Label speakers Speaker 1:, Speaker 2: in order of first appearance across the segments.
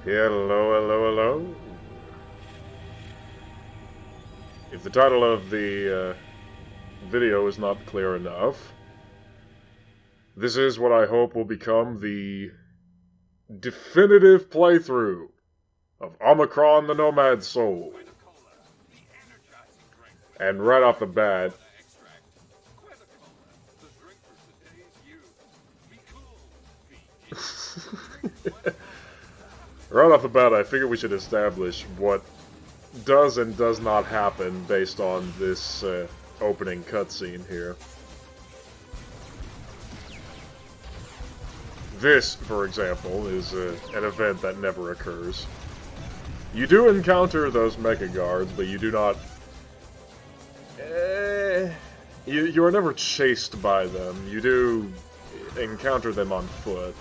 Speaker 1: Hello, hello, hello. If the title of the video is not clear enough, this is what I hope will become the definitive playthrough of Omikron the Nomad Soul. And right off the bat, I figure we should establish what does and does not happen based on this opening cutscene here. This, for example, is an event that never occurs. You do encounter those Mega Guards, but you do not... You are never chased by them. You do encounter them on foot.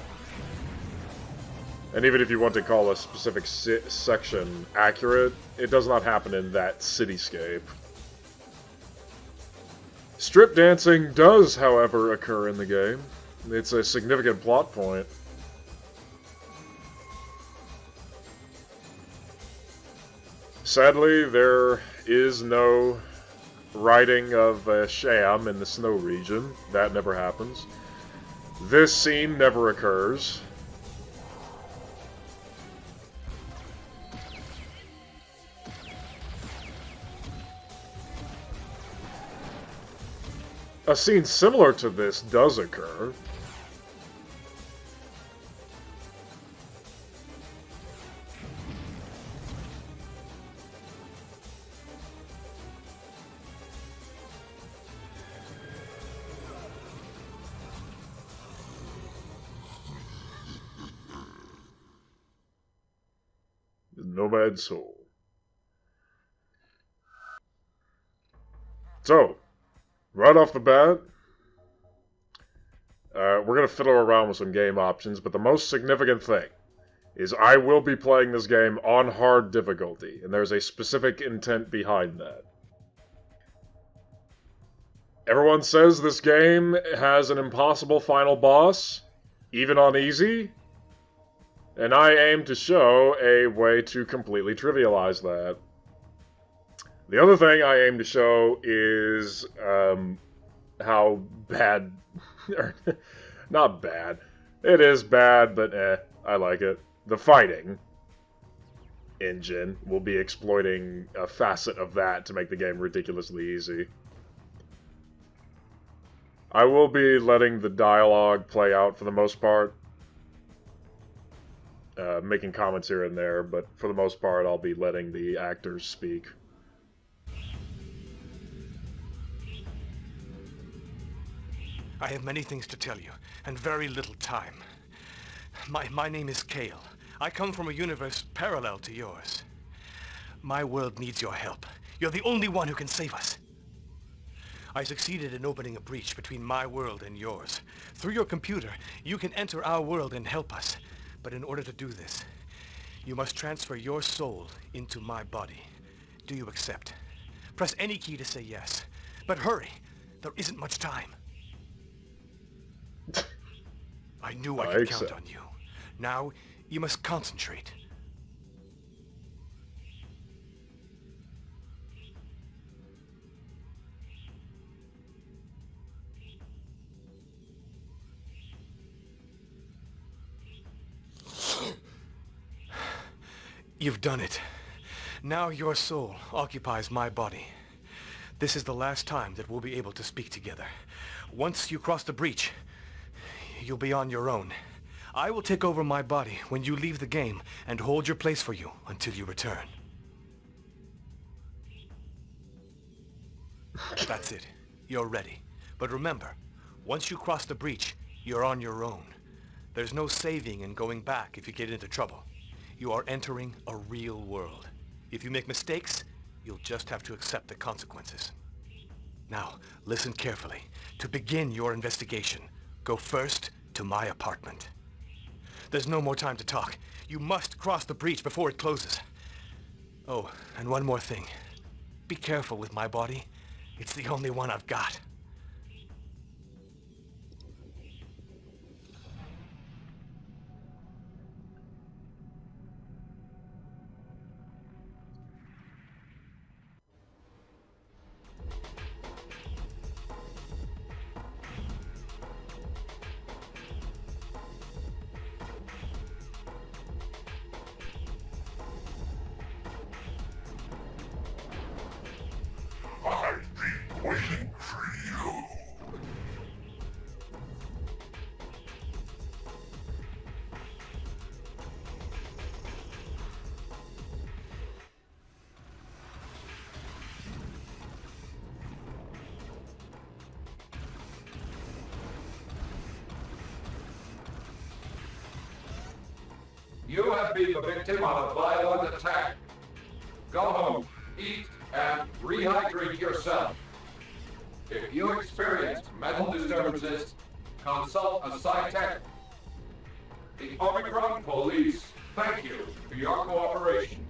Speaker 1: And even if you want to call a specific section accurate, it does not happen in that cityscape. Strip dancing does, however, occur in the game. It's a significant plot point. Sadly, there is no riding of a sham in the snow region. That never happens. This scene never occurs. A scene similar to this does occur. Nomad Soul. So, right off the bat, we're going to fiddle around with some game options, but the most significant thing is I will be playing this game on hard difficulty, and there's a specific intent behind that. Everyone says this game has an impossible final boss, even on easy, and I aim to show a way to completely trivialize that. The other thing I aim to show is how bad... not bad. It is bad, but I like it. The fighting engine will be exploiting a facet of that to make the game ridiculously easy. I will be letting the dialogue play out for the most part. Making comments here and there, but for the most part I'll be letting the actors speak.
Speaker 2: I have many things to tell you, and very little time. My name is Kale. I come from a universe parallel to yours. My world needs your help. You're the only one who can save us. I succeeded in opening a breach between my world and yours. Through your computer, you can enter our world and help us. But in order to do this, you must transfer your soul into my body. Do you accept? Press any key to say yes. But hurry, there isn't much time. I knew I could count on you. Now, you must concentrate. You've done it. Now your soul occupies my body. This is the last time that we'll be able to speak together. Once you cross the breach, you'll be on your own. I will take over my body when you leave the game and hold your place for you until you return. That's it. You're ready. But remember, once you cross the breach, you're on your own. There's no saving and going back if you get into trouble. You are entering a real world. If you make mistakes, you'll just have to accept the consequences. Now, listen carefully. To begin your investigation, go first to my apartment. There's no more time to talk. You must cross the breach before it closes. Oh, and one more thing. Be careful with my body. It's the only one I've got.
Speaker 3: You have been the victim of a violent attack. Go home, eat, and rehydrate yourself. If you experience mental disturbances, consult a psychiatrist. The Omikron police thank you for your cooperation.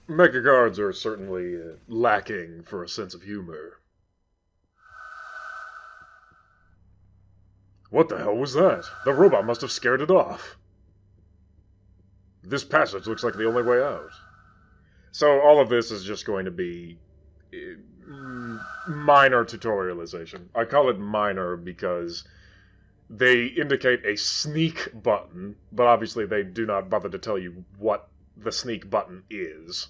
Speaker 1: Mecha guards are certainly lacking for a sense of humor. What the hell was that? The robot must have scared it off. This passage looks like the only way out. So all of this is just going to be minor tutorialization. I call it minor because they indicate a sneak button, but obviously they do not bother to tell you what the sneak button is.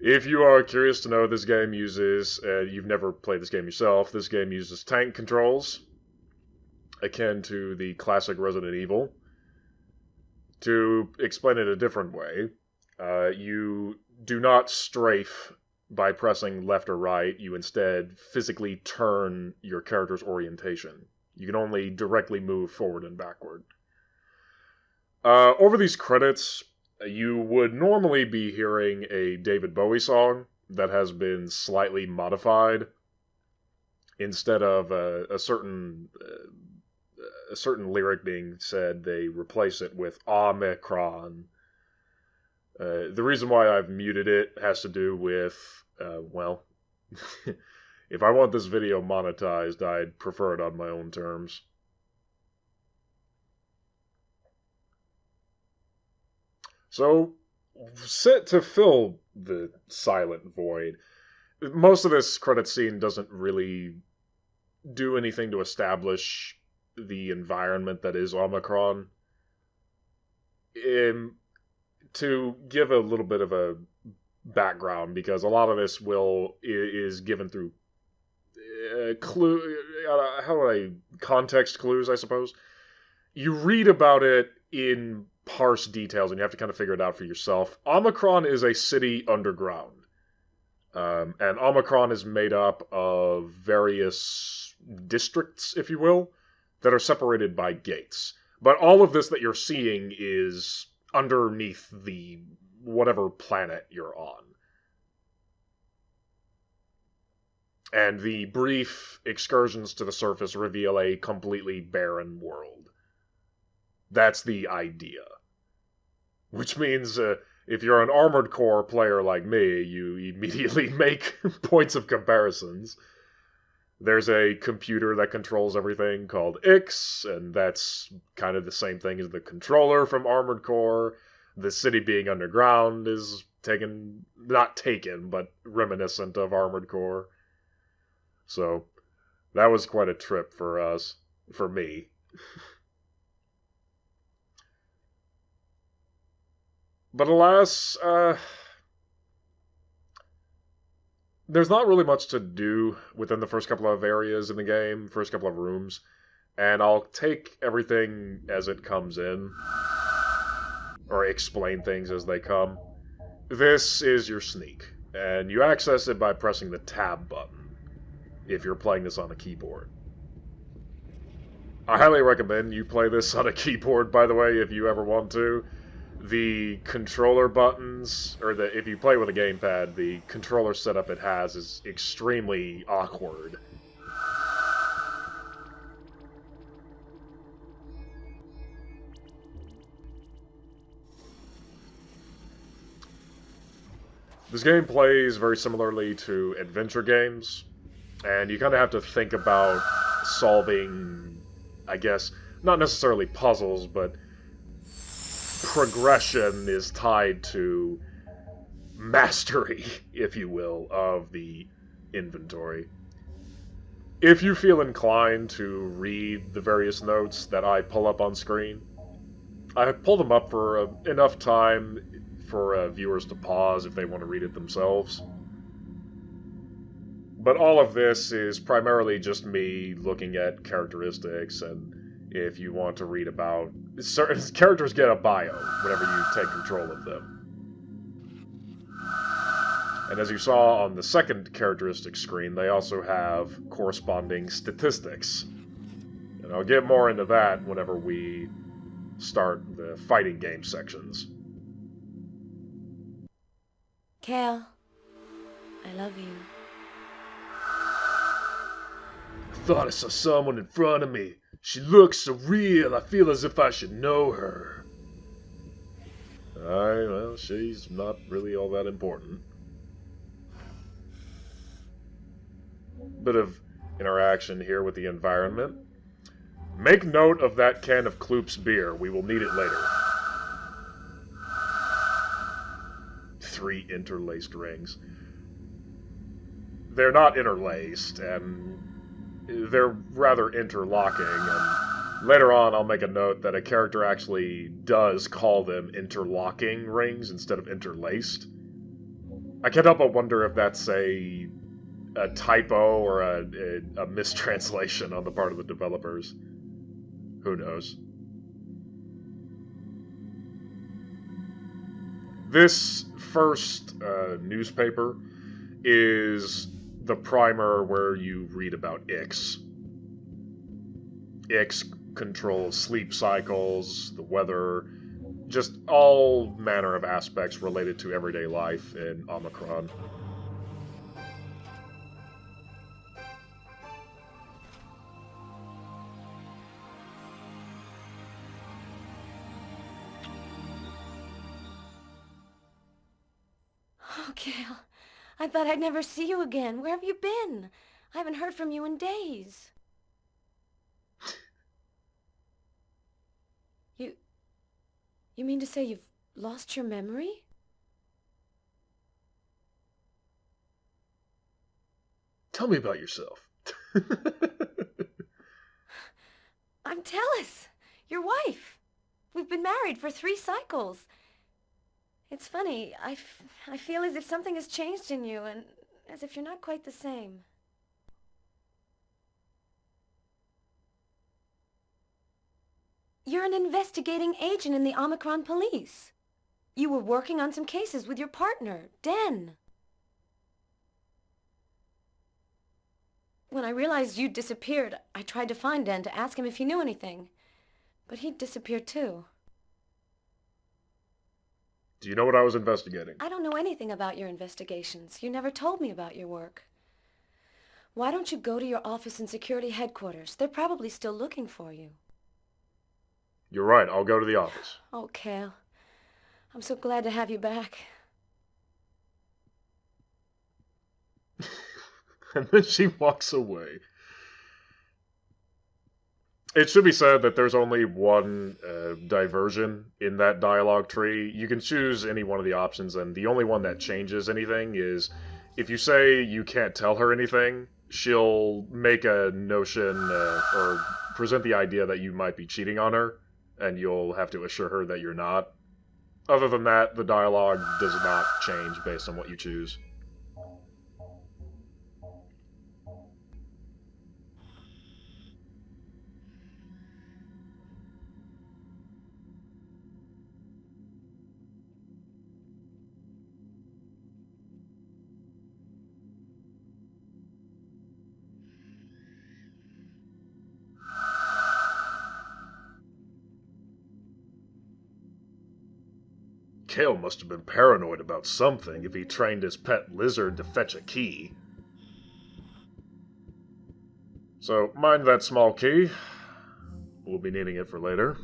Speaker 1: If you are curious to know, this game uses, you've never played this game yourself, this game uses tank controls, akin to the classic Resident Evil. To explain it a different way, you do not strafe by pressing left or right, you instead physically turn your character's orientation. You can only directly move forward and backward. Over these credits, you would normally be hearing a David Bowie song that has been slightly modified. Instead of a certain lyric being said, they replace it with Omikron. The reason why I've muted it has to do with, well, if I want this video monetized, I'd prefer it on my own terms. So, set to fill the silent void. Most of this credit scene doesn't really do anything to establish the environment that is Omikron. To give a little bit of a background, because a lot of this is given through context clues, I suppose. You read about it in parse details, and you have to kind of figure it out for yourself. Omikron is a city underground. And Omikron is made up of various districts, if you will, that are separated by gates. But all of this that you're seeing is underneath the whatever planet you're on. And the brief excursions to the surface reveal a completely barren world. That's the idea. Which means, if you're an Armored Core player like me, you immediately make points of comparisons. There's a computer that controls everything called Ix, and that's kind of the same thing as the controller from Armored Core. The city being underground is not taken, but reminiscent of Armored Core. So, that was quite a trip for me. But alas, there's not really much to do within the first couple of areas in the game, first couple of rooms, and I'll take everything as it comes in, or explain things as they come. This is your sneak, and you access it by pressing the tab button, if you're playing this on a keyboard. I highly recommend you play this on a keyboard, by the way, if you ever want to. The controller buttons, or if you play with a gamepad, the controller setup it has is extremely awkward. This game plays very similarly to adventure games, and you kind of have to think about solving, I guess, not necessarily puzzles, but progression is tied to mastery, if you will, of the inventory. If you feel inclined to read the various notes that I pull up on screen, I pull them up for enough time for viewers to pause if they want to read it themselves. But all of this is primarily just me looking at characteristics, and if you want to read about... certain characters get a bio whenever you take control of them. And as you saw on the second characteristic screen, they also have corresponding statistics. And I'll get more into that whenever we start the fighting game sections.
Speaker 4: Kale, I love you.
Speaker 1: I thought I saw someone in front of me. She looks so real, I feel as if I should know her. Alright, well, she's not really all that important. Bit of interaction here with the environment. Make note of that can of Kloop's beer. We will need it later. 3 interlaced rings. They're not interlaced, and they're rather interlocking, and later on I'll make a note that a character actually does call them interlocking rings instead of interlaced. I can't help but wonder if that's a typo or a mistranslation on the part of the developers. Who knows? This first newspaper is the primer where you read about Ix. Ix controls sleep cycles, the weather, just all manner of aspects related to everyday life in Omikron.
Speaker 4: Oh, Kale, I thought I'd never see you again. Where have you been? I haven't heard from you in days. You mean to say you've lost your memory?
Speaker 1: Tell me about yourself.
Speaker 4: I'm Tellus, your wife. We've been married for 3 cycles. It's funny, I feel as if something has changed in you, and as if you're not quite the same. You're an investigating agent in the Omikron police. You were working on some cases with your partner, Den. When I realized you'd disappeared, I tried to find Den to ask him if he knew anything. But he'd disappeared too.
Speaker 1: Do you know what I was investigating?
Speaker 4: I don't know anything about your investigations. You never told me about your work. Why don't you go to your office in security headquarters? They're probably still looking for you.
Speaker 1: You're right, I'll go to the office.
Speaker 4: Oh, Kale. I'm so glad to have you back.
Speaker 1: And then she walks away. It should be said that there's only one diversion in that dialogue tree. You can choose any one of the options, and the only one that changes anything is if you say you can't tell her anything, she'll make a notion or present the idea that you might be cheating on her, and you'll have to assure her that you're not. Other than that, the dialogue does not change based on what you choose. Kale must have been paranoid about something if he trained his pet lizard to fetch a key. So, mind that small key. We'll be needing it for later.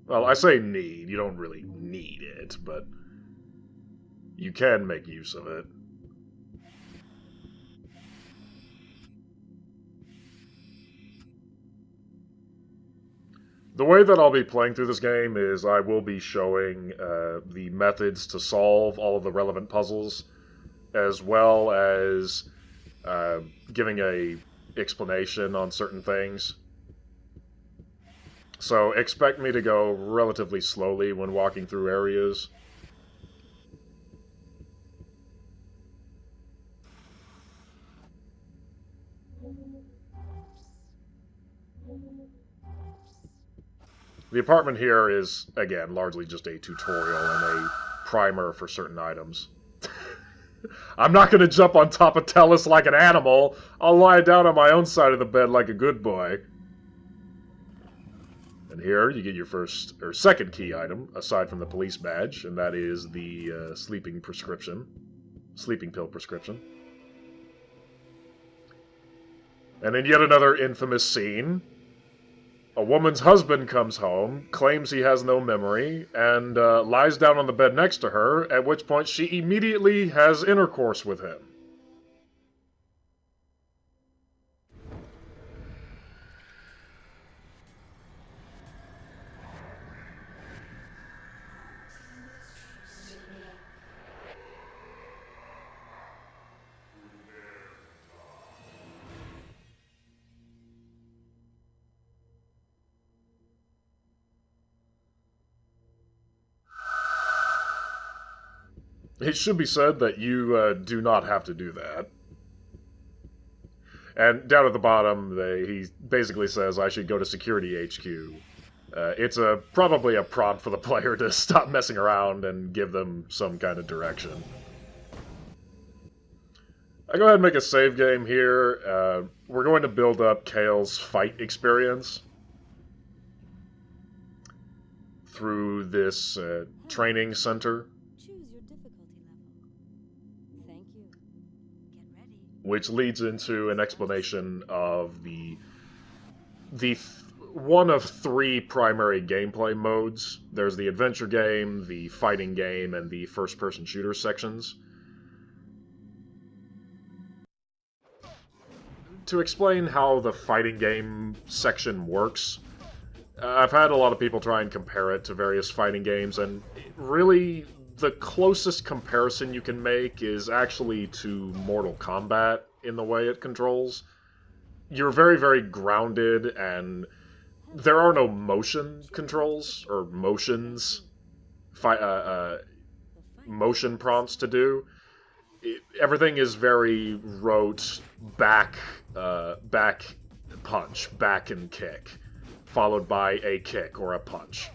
Speaker 1: Well, I say need, you don't really need it, but you can make use of it. The way that I'll be playing through this game is I will be showing the methods to solve all of the relevant puzzles, as well as giving a explanation on certain things. So expect me to go relatively slowly when walking through areas. The apartment here is, again, largely just a tutorial and a primer for certain items. I'm not going to jump on top of Tellus like an animal. I'll lie down on my own side of the bed like a good boy. And here you get your first or second key item, aside from the police badge, and that is the sleeping pill prescription. And in yet another infamous scene, a woman's husband comes home, claims he has no memory, and lies down on the bed next to her, at which point she immediately has intercourse with him. It should be said that you do not have to do that. And down at the bottom, he basically says I should go to Security HQ. It's probably a prompt for the player to stop messing around and give them some kind of direction. I go ahead and make a save game here. We're going to build up Kale's fight experience through this training center. Which leads into an explanation of the one of three primary gameplay modes. There's the adventure game, the fighting game, and the first-person shooter sections. To explain how the fighting game section works, I've had a lot of people try and compare it to various fighting games, and really the closest comparison you can make is actually to Mortal Kombat in the way it controls. You're very, very grounded, and there are no motion controls, or motions, motion prompts to do. Everything is very rote, back punch, back and kick, followed by a kick or a punch.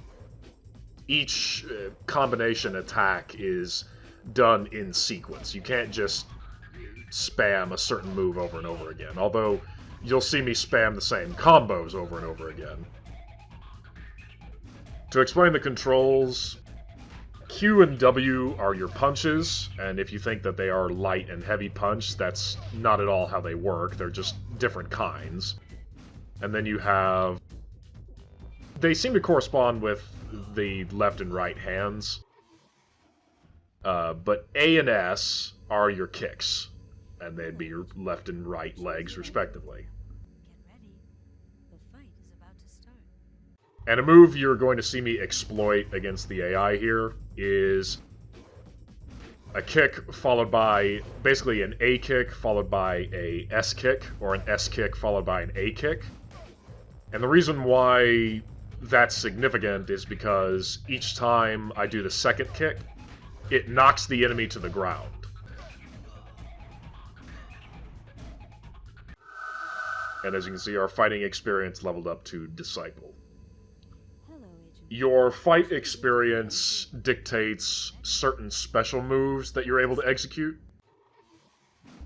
Speaker 1: Each combination attack is done in sequence. You can't just spam a certain move over and over again, although you'll see me spam the same combos over and over again. To explain the controls, Q and W are your punches, and if you think that they are light and heavy punch, that's not at all how they work. They're just different kinds. And then you have... They seem to correspond with the left and right hands. But A and S are your kicks, and they'd be your left and right legs, respectively. And a move you're going to see me exploit against the AI here is a kick followed by, basically an A kick followed by a S kick, or an S kick followed by an A kick. And the reason why that's significant is because each time I do the second kick, it knocks the enemy to the ground. And as you can see, our fighting experience leveled up to Disciple. Your fight experience dictates certain special moves that you're able to execute.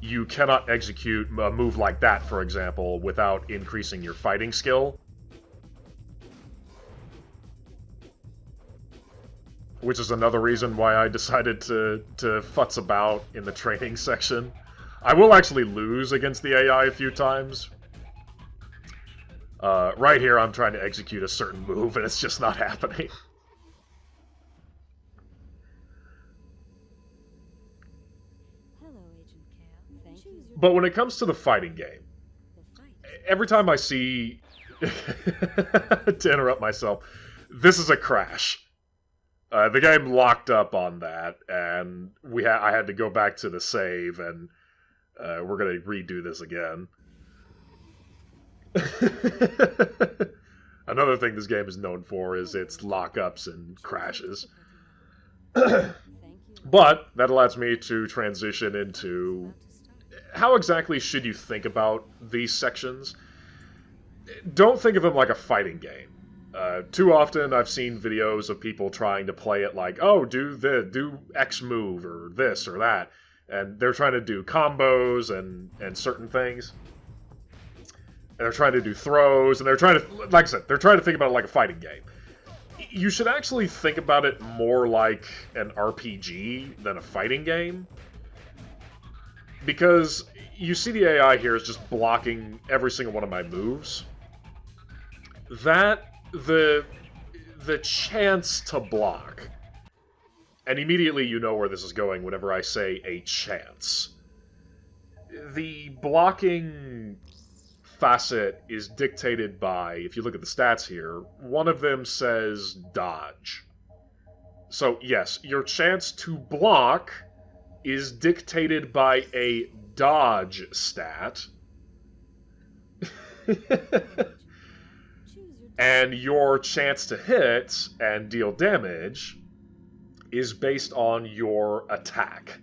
Speaker 1: You cannot execute a move like that, for example, without increasing your fighting skill. Which is another reason why I decided to futz about in the training section. I will actually lose against the AI a few times. Right here, I'm trying to execute a certain move, and it's just not happening. But when it comes to the fighting game, every time I see... to interrupt myself, this is a crash. The game locked up on that, and I had to go back to the save, and we're going to redo this again. Another thing this game is known for is its lockups and crashes. But that allows me to transition into how exactly should you think about these sections. Don't think of them like a fighting game. Too often I've seen videos of people trying to play it like, oh, do X move or this or that. And they're trying to do combos and certain things. And they're trying to do throws, and they're trying to, like I said, they're trying to think about it like a fighting game. You should actually think about it more like an RPG than a fighting game. Because you see the AI here is just blocking every single one of my moves. The chance to block, and immediately you know where this is going whenever I say a chance. The blocking facet is dictated by, if you look at the stats here, one of them says dodge. So yes, your chance to block is dictated by a dodge stat. And your chance to hit and deal damage is based on your attack.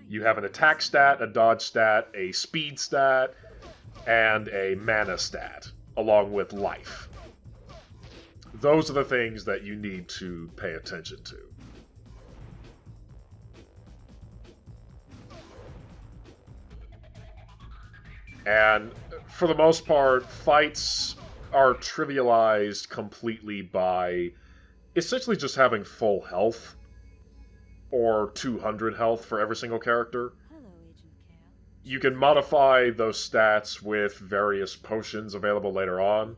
Speaker 1: You have an attack stat, a dodge stat, a speed stat, and a mana stat, along with life. Those are the things that you need to pay attention to. And for the most part, fights are trivialized completely by essentially just having full health, or 200 health for every single character. You can modify those stats with various potions available later on,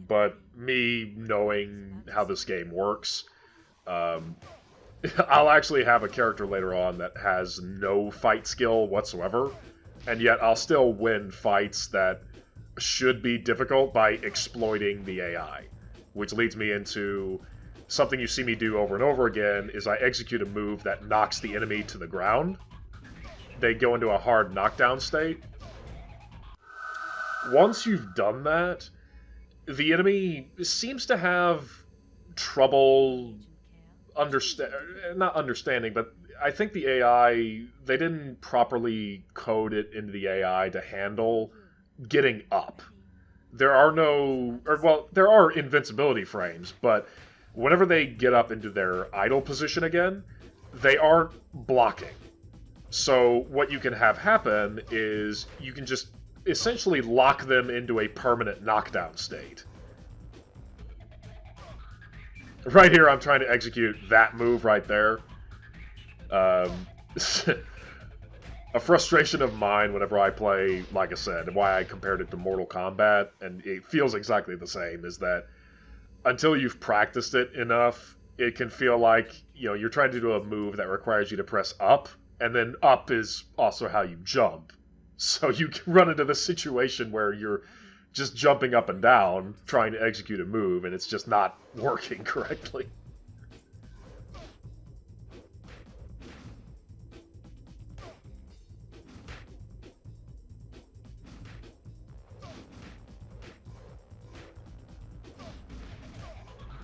Speaker 1: but me knowing how this game works, I'll actually have a character later on that has no fight skill whatsoever, and yet I'll still win fights that should be difficult by exploiting the AI. Which leads me into something you see me do over and over again, is I execute a move that knocks the enemy to the ground. They go into a hard knockdown state. Once you've done that, the enemy seems to have trouble not understanding, but I think the AI, they didn't properly code it into the AI to handle getting up. There are there are invincibility frames, but whenever they get up into their idle position again, they aren't blocking. So what you can have happen is you can just essentially lock them into a permanent knockdown state. Right here, I'm trying to execute that move right there. A frustration of mine whenever I play, like I said, and why I compared it to Mortal Kombat, and it feels exactly the same, is that until you've practiced it enough, it can feel like, you know, you're trying to do a move that requires you to press up, and then up is also how you jump. So you can run into this situation where you're just jumping up and down, trying to execute a move, and it's just not working correctly.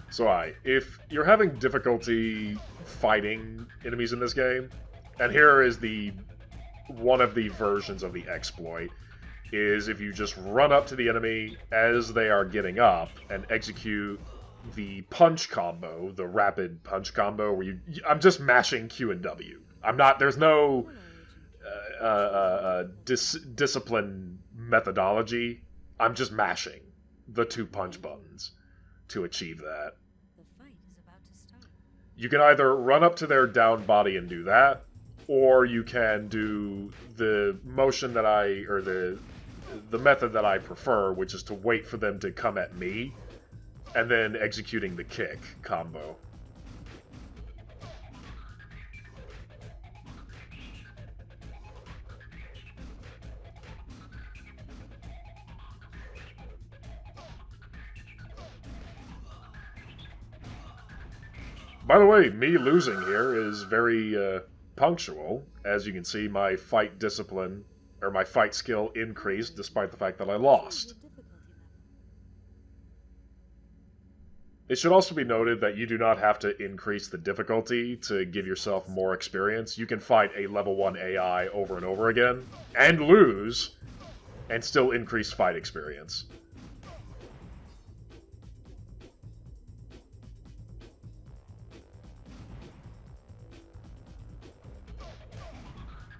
Speaker 1: So if you're having difficulty fighting enemies in this game, and here is one of the versions of the exploit, is if you just run up to the enemy as they are getting up and execute the punch combo, the rapid punch combo, where I'm just mashing Q and W. There's no discipline methodology. I'm just mashing the two punch buttons to achieve that. You can either run up to their down body and do that, or you can do the motion that the method that I prefer, which is to wait for them to come at me, and then executing the kick combo. By the way, me losing here is very punctual. As you can see, my fight discipline, or my fight skill, increased despite the fact that I lost. It should also be noted that you do not have to increase the difficulty to give yourself more experience. You can fight a level 1 AI over and over again, and lose, and still increase fight experience.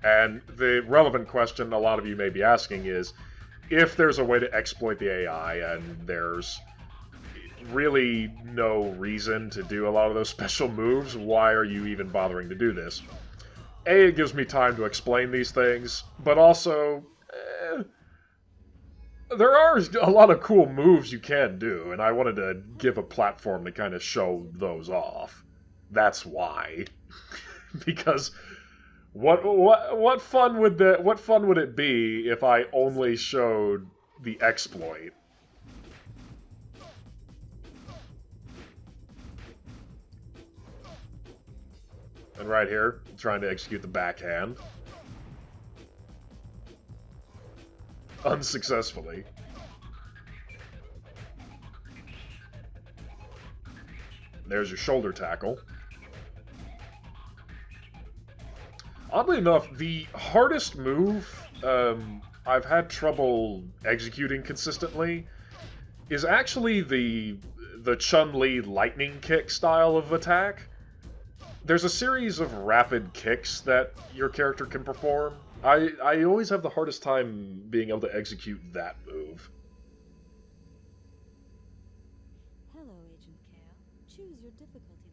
Speaker 1: And the relevant question a lot of you may be asking is, if there's a way to exploit the AI and there's really no reason to do a lot of those special moves, why are you even bothering to do this? A, it gives me time to explain these things, but also, there are a lot of cool moves you can do, and I wanted to give a platform to kind of show those off. That's why. Because what fun would it be if I only showed the exploit? And right here, trying to execute the backhand. Unsuccessfully. There's your shoulder tackle. Oddly enough, the hardest move I've had trouble executing consistently is actually the Chun-Li lightning kick style of attack. There's a series of rapid kicks that your character can perform. I always have the hardest time being able to execute that move.
Speaker 5: Hello, Agent Kale. Choose your difficulty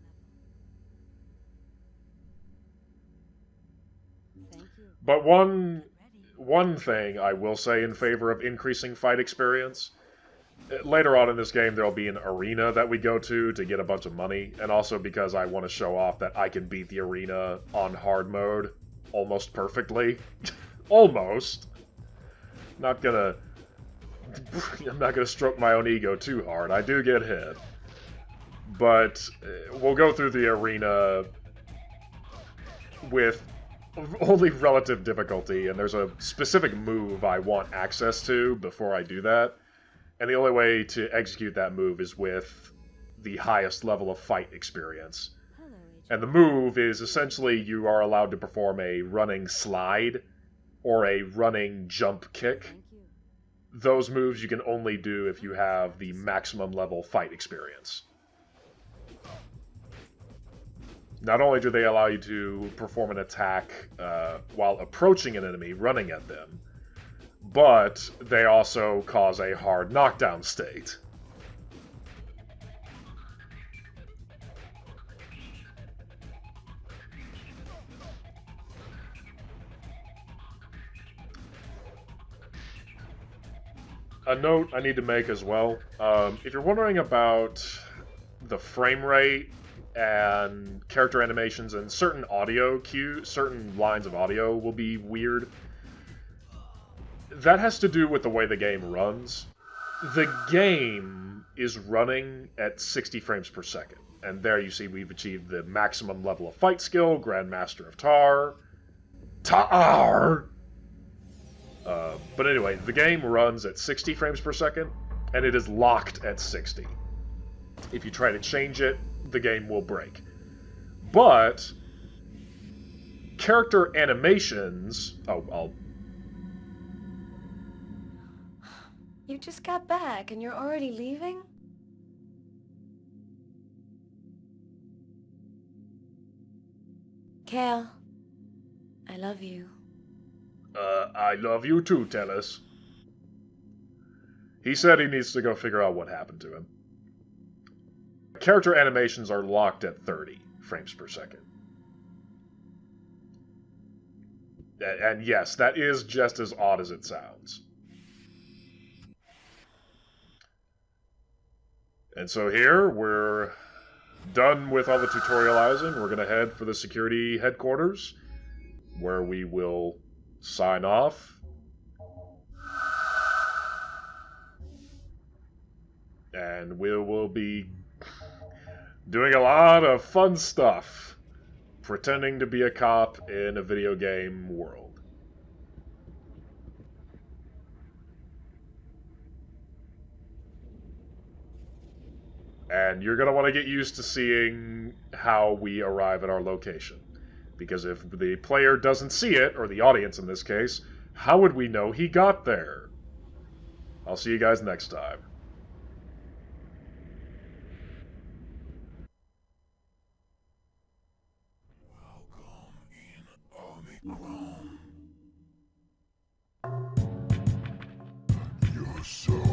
Speaker 5: level. Thank you.
Speaker 1: But one thing I will say in favor of increasing fight experience, later on in this game there'll be an arena that we go to get a bunch of money, and also because I want to show off that I can beat the arena on hard mode almost perfectly. Almost. I'm not gonna stroke my own ego too hard. I do get hit. But we'll go through the arena with only relative difficulty, and there's a specific move I want access to before I do that. And the only way to execute that move is with the highest level of fight experience.
Speaker 5: Hello, Agent.
Speaker 1: And the move is essentially you are allowed to perform a running slide or a running jump kick.
Speaker 5: Thank you.
Speaker 1: Those moves you can only do if you have the maximum level fight experience. Not only do they allow you to perform an attack while approaching an enemy, running at them, but they also cause a hard knockdown state. A note I need to make as well, if you're wondering about the frame rate and character animations and certain audio cues, certain lines of audio will be weird, that has to do with the way the game runs. The game is running at 60 frames per second, and there you see we've achieved the maximum level of fight skill, Grandmaster of Tar. Tar! But anyway, the game runs at 60 frames per second, and it is locked at 60. If you try to change it, the game will break. But character animations...
Speaker 4: You just got back and you're already leaving? Kale, I love you.
Speaker 1: I love you too, Tellus. He said he needs to go figure out what happened to him. Character animations are locked at 30 frames per second. And yes, that is just as odd as it sounds. And so here, we're done with all the tutorializing. We're going to head for the security headquarters, where we will sign off. And we will be doing a lot of fun stuff, pretending to be a cop in a video game world. And you're going to want to get used to seeing how we arrive at our location. Because if the player doesn't see it, or the audience in this case, how would we know he got there? I'll see you guys next time.
Speaker 6: Welcome in Omikron. yourself.